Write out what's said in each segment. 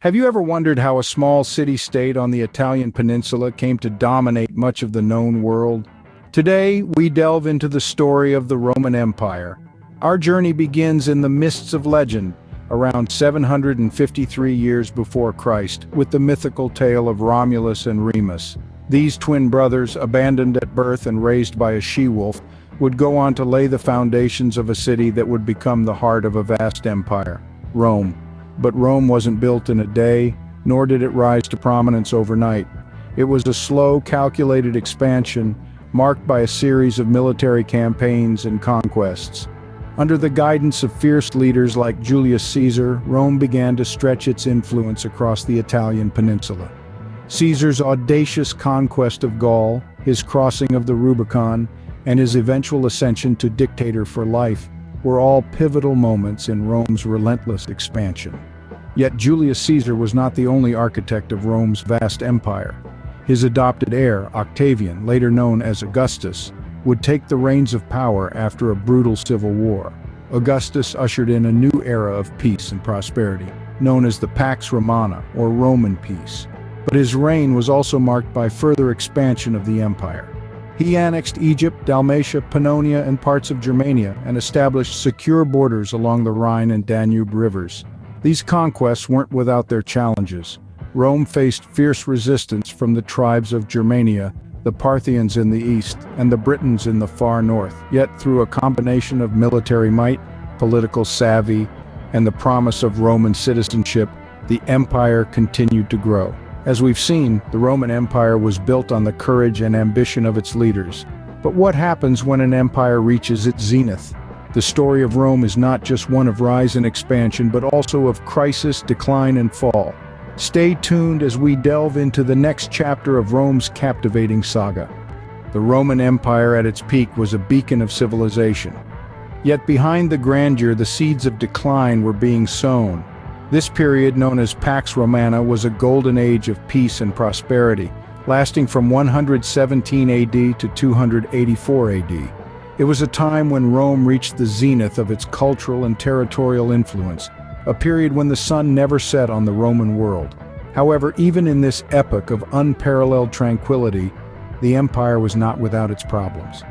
Have you ever wondered how a small city-state on the Italian peninsula came to dominate much of the known world? Today, we delve into the story of the Roman Empire. Our journey begins in the mists of legend, around 753 years before Christ, with the mythical tale of Romulus and Remus. These twin brothers, abandoned at birth and raised by a she-wolf, would go on to lay the foundations of a city that would become the heart of a vast empire, Rome. But Rome wasn't built in a day, nor did it rise to prominence overnight. It was a slow, calculated expansion, marked by a series of military campaigns and conquests. Under the guidance of fierce leaders like Julius Caesar, Rome began to stretch its influence across the Italian peninsula. Caesar's audacious conquest of Gaul, his crossing of the Rubicon, and his eventual ascension to dictator for life were all pivotal moments in Rome's relentless expansion. Yet Julius Caesar was not the only architect of Rome's vast empire. His adopted heir, Octavian, later known as Augustus, would take the reins of power after a brutal civil war. Augustus ushered in a new era of peace and prosperity, known as the Pax Romana, or Roman peace. But his reign was also marked by further expansion of the empire. He annexed Egypt, Dalmatia, Pannonia, and parts of Germania, and established secure borders along the Rhine and Danube rivers. These conquests weren't without their challenges. Rome faced fierce resistance from the tribes of Germania, the Parthians in the east, and the Britons in the far north. Yet through a combination of military might, political savvy, and the promise of Roman citizenship, the empire continued to grow. As we've seen, the Roman Empire was built on the courage and ambition of its leaders. But what happens when an empire reaches its zenith? The story of Rome is not just one of rise and expansion, but also of crisis, decline, and fall. Stay tuned as we delve into the next chapter of Rome's captivating saga. The Roman Empire at its peak was a beacon of civilization. Yet behind the grandeur, the seeds of decline were being sown. This period, known as Pax Romana, was a golden age of peace and prosperity, lasting from 117 AD to 284 AD. It was a time when Rome reached the zenith of its cultural and territorial influence, a period when the sun never set on the Roman world. However, even in this epoch of unparalleled tranquility, the empire was not without its problems.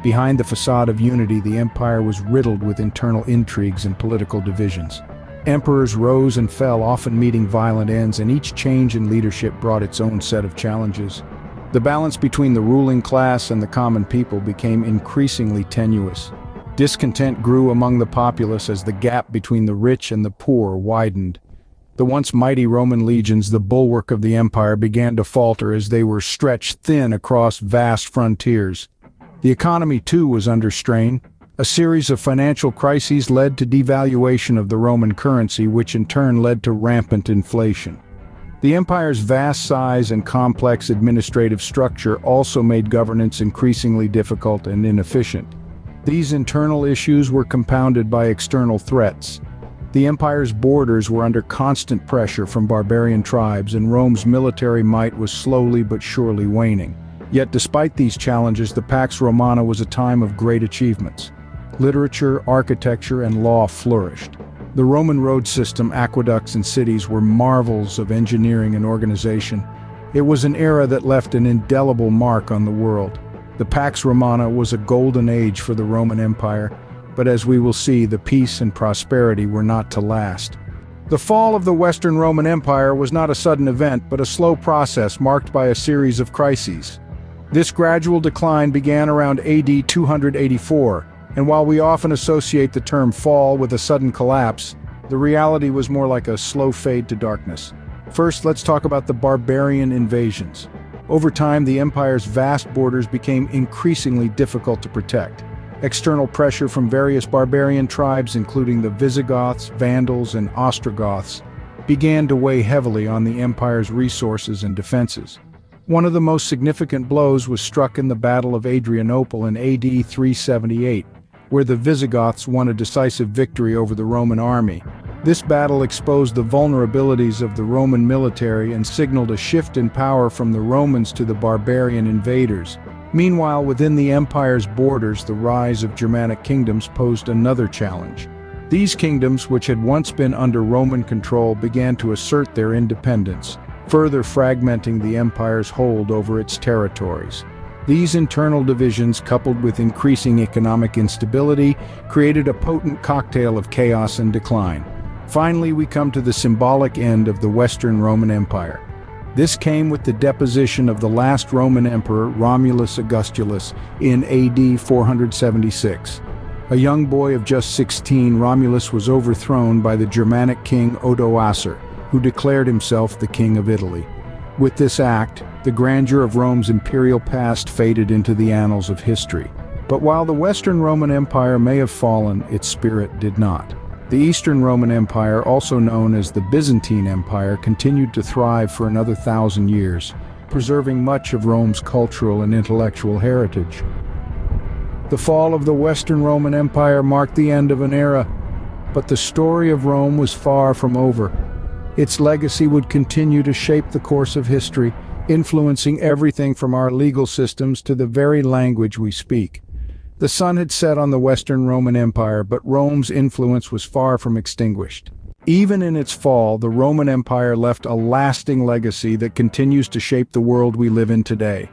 Behind the facade of unity, the empire was riddled with internal intrigues and political divisions. Emperors rose and fell, often meeting violent ends, and each change in leadership brought its own set of challenges. The balance between the ruling class and the common people became increasingly tenuous. Discontent grew among the populace as the gap between the rich and the poor widened. The once mighty Roman legions, the bulwark of the empire, began to falter as they were stretched thin across vast frontiers. The economy, too, was under strain. A series of financial crises led to devaluation of the Roman currency, which in turn led to rampant inflation. The empire's vast size and complex administrative structure also made governance increasingly difficult and inefficient. These internal issues were compounded by external threats. The empire's borders were under constant pressure from barbarian tribes, and Rome's military might was slowly but surely waning. Yet despite these challenges, the Pax Romana was a time of great achievements. Literature, architecture, and law flourished. The Roman road system, aqueducts, and cities were marvels of engineering and organization. It was an era that left an indelible mark on the world. The Pax Romana was a golden age for the Roman Empire, but as we will see, the peace and prosperity were not to last. The fall of the Western Roman Empire was not a sudden event, but a slow process marked by a series of crises. This gradual decline began around AD 284. And while we often associate the term fall with a sudden collapse, the reality was more like a slow fade to darkness. First, let's talk about the barbarian invasions. Over time, the empire's vast borders became increasingly difficult to protect. External pressure from various barbarian tribes, including the Visigoths, Vandals, and Ostrogoths, began to weigh heavily on the empire's resources and defenses. One of the most significant blows was struck in the Battle of Adrianople in AD 378. Where the Visigoths won a decisive victory over the Roman army. This battle exposed the vulnerabilities of the Roman military and signaled a shift in power from the Romans to the barbarian invaders. Meanwhile, within the empire's borders, the rise of Germanic kingdoms posed another challenge. These kingdoms, which had once been under Roman control, began to assert their independence, further fragmenting the empire's hold over its territories. These internal divisions, coupled with increasing economic instability, created a potent cocktail of chaos and decline. Finally, we come to the symbolic end of the Western Roman Empire. This came with the deposition of the last Roman emperor, Romulus Augustulus, in AD 476. A young boy of just 16, Romulus was overthrown by the Germanic king Odoacer, who declared himself the king of Italy. With this act, the grandeur of Rome's imperial past faded into the annals of history. But while the Western Roman Empire may have fallen, its spirit did not. The Eastern Roman Empire, also known as the Byzantine Empire, continued to thrive for another 1,000 years, preserving much of Rome's cultural and intellectual heritage. The fall of the Western Roman Empire marked the end of an era, but the story of Rome was far from over. Its legacy would continue to shape the course of history, influencing everything from our legal systems to the very language we speak. The sun had set on the Western Roman Empire, but Rome's influence was far from extinguished. Even in its fall, the Roman Empire left a lasting legacy that continues to shape the world we live in today.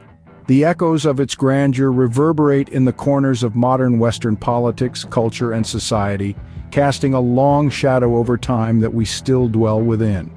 The echoes of its grandeur reverberate in the corners of modern Western politics, culture, and society, casting a long shadow over time that we still dwell within.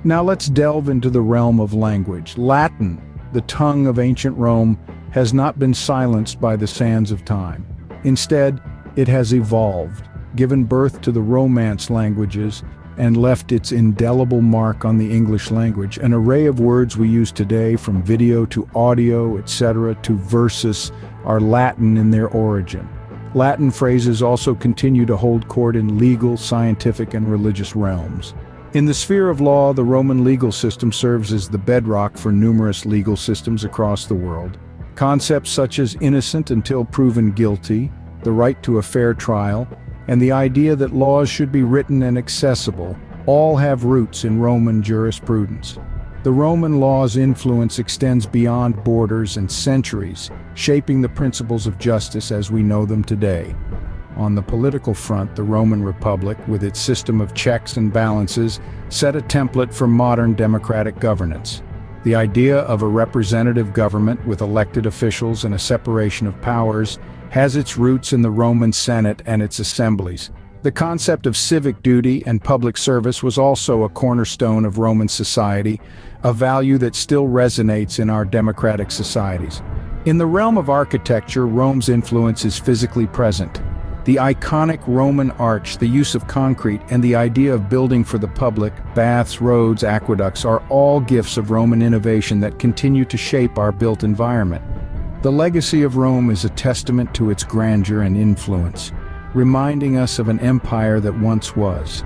Now let's delve into the realm of language. Latin, the tongue of ancient Rome, has not been silenced by the sands of time. Instead, it has evolved, given birth to the Romance languages, and left its indelible mark on the English language. An array of words we use today, from video to audio, etc., to versus, are Latin in their origin. Latin phrases also continue to hold court in legal, scientific, and religious realms. In the sphere of law, the Roman legal system serves as the bedrock for numerous legal systems across the world. Concepts such as innocent until proven guilty, the right to a fair trial, and the idea that laws should be written and accessible, all have roots in Roman jurisprudence. The Roman law's influence extends beyond borders and centuries, shaping the principles of justice as we know them today. On the political front, the Roman Republic, with its system of checks and balances, set a template for modern democratic governance. The idea of a representative government with elected officials and a separation of powers has its roots in the Roman Senate and its assemblies. The concept of civic duty and public service was also a cornerstone of Roman society, a value that still resonates in our democratic societies. In the realm of architecture, Rome's influence is physically present. The iconic Roman arch, the use of concrete, and the idea of building for the public, baths, roads, aqueducts, are all gifts of Roman innovation that continue to shape our built environment. The legacy of Rome is a testament to its grandeur and influence, reminding us of an empire that once was.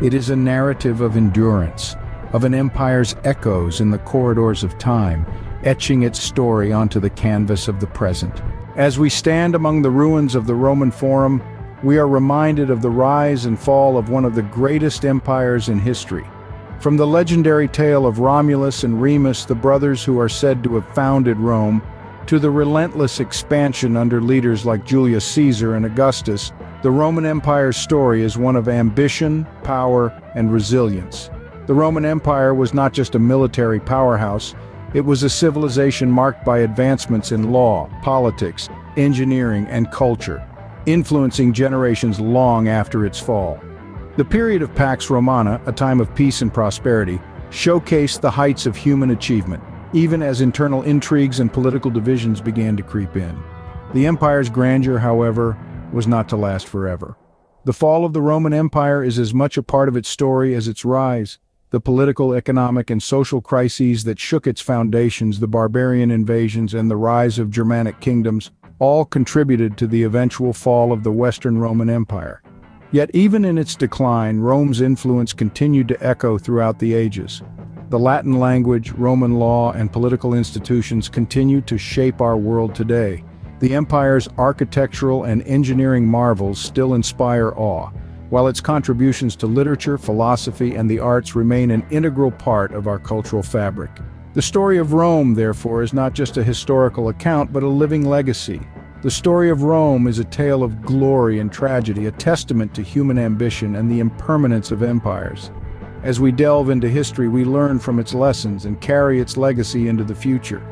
It is a narrative of endurance, of an empire's echoes in the corridors of time, etching its story onto the canvas of the present. As we stand among the ruins of the Roman Forum, we are reminded of the rise and fall of one of the greatest empires in history. From the legendary tale of Romulus and Remus, the brothers who are said to have founded Rome, to the relentless expansion under leaders like Julius Caesar and Augustus, the Roman Empire's story is one of ambition, power, and resilience. The Roman Empire was not just a military powerhouse, it was a civilization marked by advancements in law, politics, engineering, and culture, influencing generations long after its fall. The period of Pax Romana, a time of peace and prosperity, showcased the heights of human achievement, even as internal intrigues and political divisions began to creep in. The empire's grandeur, however, was not to last forever. The fall of the Roman Empire is as much a part of its story as its rise. The political, economic, and social crises that shook its foundations, the barbarian invasions, and the rise of Germanic kingdoms, all contributed to the eventual fall of the Western Roman Empire. Yet even in its decline, Rome's influence continued to echo throughout the ages. The Latin language, Roman law, and political institutions continue to shape our world today. The empire's architectural and engineering marvels still inspire awe, while its contributions to literature, philosophy, and the arts remain an integral part of our cultural fabric. The story of Rome, therefore, is not just a historical account, but a living legacy, The story of Rome is a tale of glory and tragedy, a testament to human ambition and the impermanence of empires. As we delve into history, we learn from its lessons and carry its legacy into the future.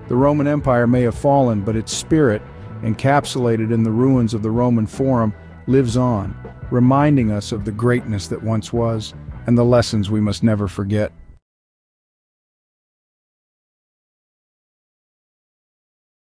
The Roman Empire may have fallen, but its spirit, encapsulated in the ruins of the Roman Forum, lives on, reminding us of the greatness that once was and the lessons we must never forget.